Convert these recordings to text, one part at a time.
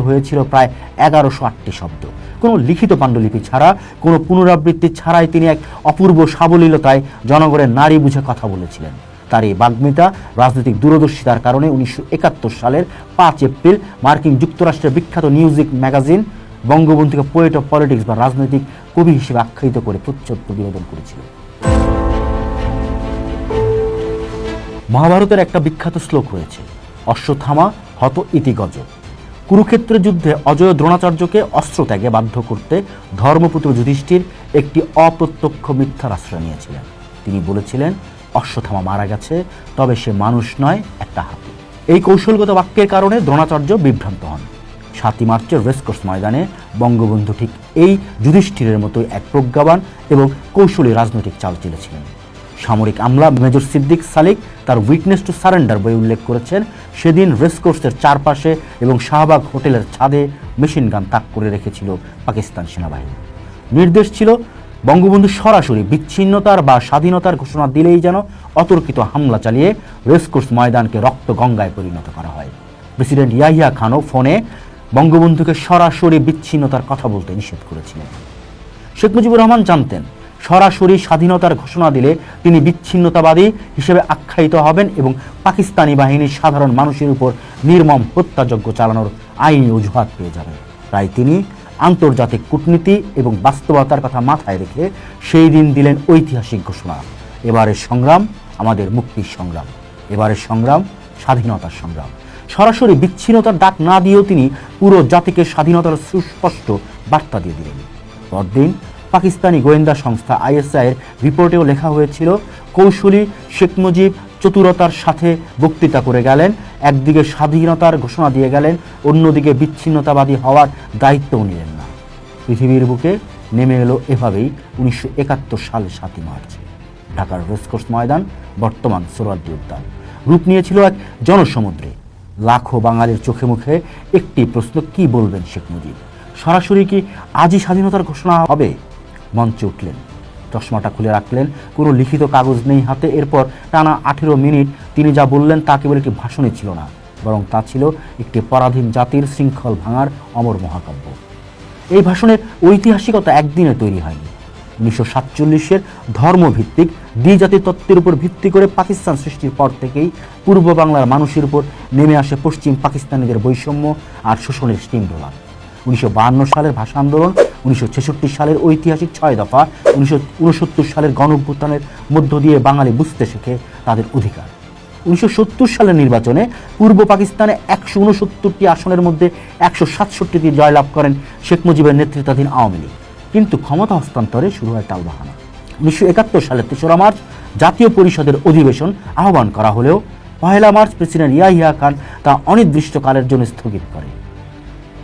হয়েছিল প্রায় 1108টি শব্দ। কোনো লিখিত পাণ্ডুলিপি ছাড়া, কোনো পুনরাবৃত্তি ছাড়াই তিনি এক অপূর্ব সাবলীলতায় জনগণের নারী বুঝে কথা বলেছিলেন। তার এই বাগ্মিতা, রাজনৈতিক দূরদর্শিতার কারণে 1971 সালের 5 এপ্রিল মার্কিন যুক্তরাষ্ট্রের বিখ্যাত নিউজিক ম্যাগাজিন বঙ্গবন্ধুকে পোয়েট অফ পলিটিক্স বা রাজনৈতিক কবি হিসেবে আখ্যায়িত করে প্রচ্ছদ প্রতিবেদন করেছিল। মহাভারতের একটা বিখ্যাত শ্লোক রয়েছে, অশ্বত্থামা হত ইতি গজ। কুরুক্ষেত্রের যুদ্ধে অজয় দ্রোণাচার্যকে অস্ত্র ত্যাগে বাধ্য করতে ধর্মপুত্র যুধিষ্ঠির একটি অপ্রত্যক্ষ মিথ্যার আশ্রয় নিয়েছিলেন। তিনি বলেছিলেন, অশ্বত্থামা মারা গেছে, তবে সে মানুষ নয়, একটা হাতি। এই কৌশলগত বাক্যের কারণে দ্রোণাচার্য বিভ্রান্ত হন। 7 মার্চের রেসকোর্স ময়দানে বঙ্গবন্ধু ঠিক এই যুধিষ্ঠিরের মতোই এক প্রজ্ঞাবান এবং কৌশলী রাজনৈতিক চাল চেলেছিলেন। সামরিক আমলা মেজর সিদ্দিক সালিক তার উইকনেস টু সারেন্ডার বই উল্লেখ করেছেন, সেদিন রেসকোর্সের চারপাশে এবং শাহবাগ হোটেলের ছাদে মেশিন গান তাক করে রেখেছিল পাকিস্তান সেনাবাহিনী। নির্দেশ ছিল, বঙ্গবন্ধু সরাসরি বিচ্ছিন্নতার বা স্বাধীনতার ঘোষণা দিলেই যেন অতর্কিত হামলা চালিয়ে রেসকোর্স ময়দানকে রক্ত গঙ্গায় পরিণত করা হয়। প্রেসিডেন্ট ইয়াহিয়া খানও ফোনে বঙ্গবন্ধুকে সরাসরি বিচ্ছিন্নতার কথা বলতে নিষেধ করেছিলেন। শেখ মুজিবুর রহমান জানতেন, সরাসরি স্বাধীনতার ঘোষণা দিলে তিনি বিচ্ছিন্নতাবাদী হিসেবে আখ্যায়িত হবেন এবং পাকিস্তানি বাহিনীর সাধারণ মানুষের উপর নির্মম হত্যাযজ্ঞ চালানোর আইনি অজুহাত পেয়ে যাবেন। তাই তিনি আন্তর্জাতিক কূটনীতি এবং বাস্তবতার কথা মাথায় রেখে সেই দিন দিলেন ঐতিহাসিক ঘোষণা, এবারের সংগ্রাম আমাদের মুক্তির সংগ্রাম, এবারের সংগ্রাম স্বাধীনতার সংগ্রাম। সরাসরি বিচ্ছিন্নতার ডাক না দিয়েও তিনি পুরো জাতিকে স্বাধীনতার সুস্পষ্ট বার্তা দিয়ে দিলেন। পরদিন পাকিস্তানি গোয়েন্দা সংস্থা ISI-এর রিপোর্টেও লেখা হয়েছিল, কৌশলী শেখ মুজিব চতুরতার সাথে বক্তৃতা করে গেলেন, একদিকে স্বাধীনতার ঘোষণা দিয়ে গেলেন, অন্যদিকে বিচ্ছিন্নতাবাদী হওয়ার দায়িত্বও নিলেন না। পৃথিবীর বুকে নেমে এলো এভাবেই 1971 সালের 7 মার্চ। ঢাকার রেসকোর্স ময়দান বর্তমান সোহরাওয়ার্দী উদ্যান রূপ নিয়েছিল এক জনসমুদ্রে। লাখো বাঙালির চোখে মুখে একটি প্রশ্ন, কি বলবেন শেখ মুজিব? সরাসরি কি আজই স্বাধীনতার ঘোষণা হবে? মঞ্চে উঠলেন, চশমাটা খুলে রাখলেন, কোনো লিখিত কাগজ নেই হাতে। এরপর টানা 18 মিনিট তিনি যা বললেন তা কেবল একটি ভাষণই ছিল না, বরং তা ছিল একটি পরাধীন জাতির শৃঙ্খল ভাঙার অমর মহাকাব্য। এই ভাষণের ঐতিহাসিকতা একদিনে তৈরি হয়নি। 1947-এর ধর্মভিত্তিক দ্বিজাতি তত্ত্বের উপর ভিত্তি করে পাকিস্তান সৃষ্টির পর থেকেই পূর্ব বাংলার মানুষের উপর নেমে আসে পশ্চিম পাকিস্তানিদের বৈষম্য আর শোষণের স্টিমরোলার। 1952 সালের ভাষা আন্দোলন, 1966 সালের ঐতিহাসিক 6 দফা, 1969 সালের গণঅভ্যুত্থানের মধ্য দিয়ে বাঙালি বুঝতে শেখে তাদের অধিকার। 1970 সালের নির্বাচনে পূর্ব পাকিস্তানে 169টি আসনের মধ্যে 167টি জয়লাভ করেন শেখ মুজিবের নেতৃত্বাধীন আওয়ামী লীগ। কিন্তু ক্ষমতা হস্তান্তরে শুরু হয় টালবাহানা। 1971 সালের 3রা মার্চ জাতীয় পরিষদের অধিবেশন আহ্বান করা হলেও 1 মার্চ প্রেসিডেন্ট ইয়াহিয়া খান তা অনির্দিষ্টকালের জন্য স্থগিত করে।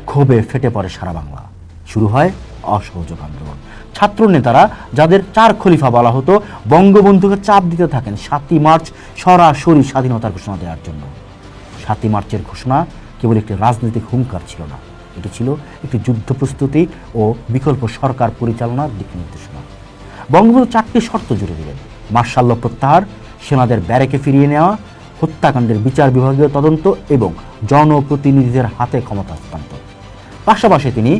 ক্ষোভে ফেটে পড়ে সারা বাংলা। শুরু হয় অসহযোগ আন্দোলন। ছাত্র নেতারা, যাদের 4 খলিফা বলা হতো, বঙ্গবন্ধুকে চাপ দিতে থাকেন 7 মার্চ সরাসরি স্বাধীনতার ঘোষণা দেওয়ার জন্য। 7 মার্চের ঘোষণা কেবল একটি রাজনৈতিক হুঙ্কার ছিল না, এটি ছিল একটি যুদ্ধ প্রস্তুতি ও বিকল্প সরকার পরিচালনার দিক নির্দেশনা। বঙ্গবন্ধু 4টি শর্ত জুড়ে দিলেন: মার্শাল ল প্রত্যাহার, সেনাদের ব্যারেকে ফিরিয়ে নেওয়া, হত্যাকাণ্ডের বিচার বিভাগীয় তদন্ত এবং জনপ্রতিনিধিদের হাতে ক্ষমতা হস্তান্তর। পাশাপাশি তিনি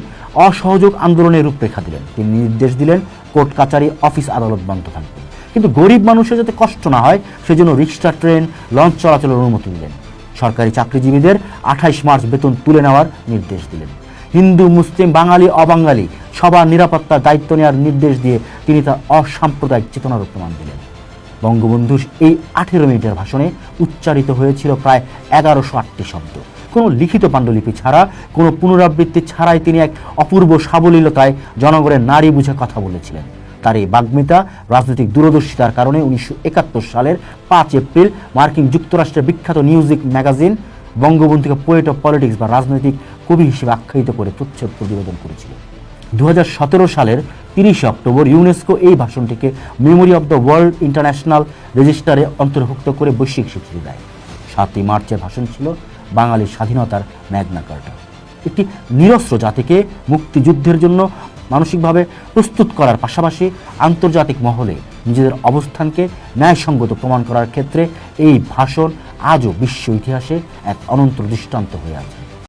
অসহযোগ আন্দোলনের রূপরেখা দিলেন। তিনি নির্দেশ দিলেন, কোর্ট কাচারি অফিস আদালত বন্ধ থাকবে, কিন্তু গরিব মানুষের যাতে কষ্ট না হয় সেজন্য রিক্সা, ট্রেন, লঞ্চ চলাচলের অনুমতি দিলেন। সরকারি চাকরিজীবীদের 28 মার্চ বেতন তুলে নেওয়ার নির্দেশ দিলেন। হিন্দু, মুসলিম, বাঙালি, অবাঙালি সবার নিরাপত্তার দায়িত্ব নেওয়ার নির্দেশ দিয়ে তিনি তার অসাম্প্রদায়িক চেতনার প্রমাণ দিলেন। বঙ্গবন্ধুর এই 18 মিনিটের ভাষণে উচ্চারিত হয়েছিল প্রায় 1108টি শব্দ। কোনো লিখিত পাণ্ডুলিপি ছাড়া, কোনো পুনরাবৃত্তি ছাড়াই তিনি এক অপূর্ব সাবলীলতায় জনগণের নারী বুঝে কথা বলেছিলেন। তার এই বাগ্মিতা, রাজনৈতিক দূরদর্শিতার কারণে 1971 সালের 5 এপ্রিল মার্কিন যুক্তরাষ্ট্রের বিখ্যাত নিউজিক ম্যাগাজিন বঙ্গবন্ধুকে পোয়েট অফ পলিটিক্স বা রাজনৈতিক কবি হিসেবে আখ্যায়িত করে প্রচ্ছদ প্রতিবেদন করেছিল। 2017 সালের 30 অক্টোবর ইউনেস্কো এই ভাষণটিকে memory of the world international রেজিস্টারে অন্তর্ভুক্ত করে বৈশ্বিক স্বীকৃতি দেয়। 7 মার্চের ভাষণ ছিল বাঙালির স্বাধীনতার ম্যাগনা কার্টা, একটি নিরস্ত্র জাতিকে মুক্তিযুদ্ধের জন্য মানসিকভাবে প্রস্তুত করার পাশাপাশি আন্তর্জাতিক মহলে নিজেদের অবস্থানকে ন্যায়সঙ্গত প্রমাণ করার ক্ষেত্রে এই ভাষণ আজও বিশ্ব ইতিহাসে এক অনন্ত দৃষ্টান্ত হয়ে আছে।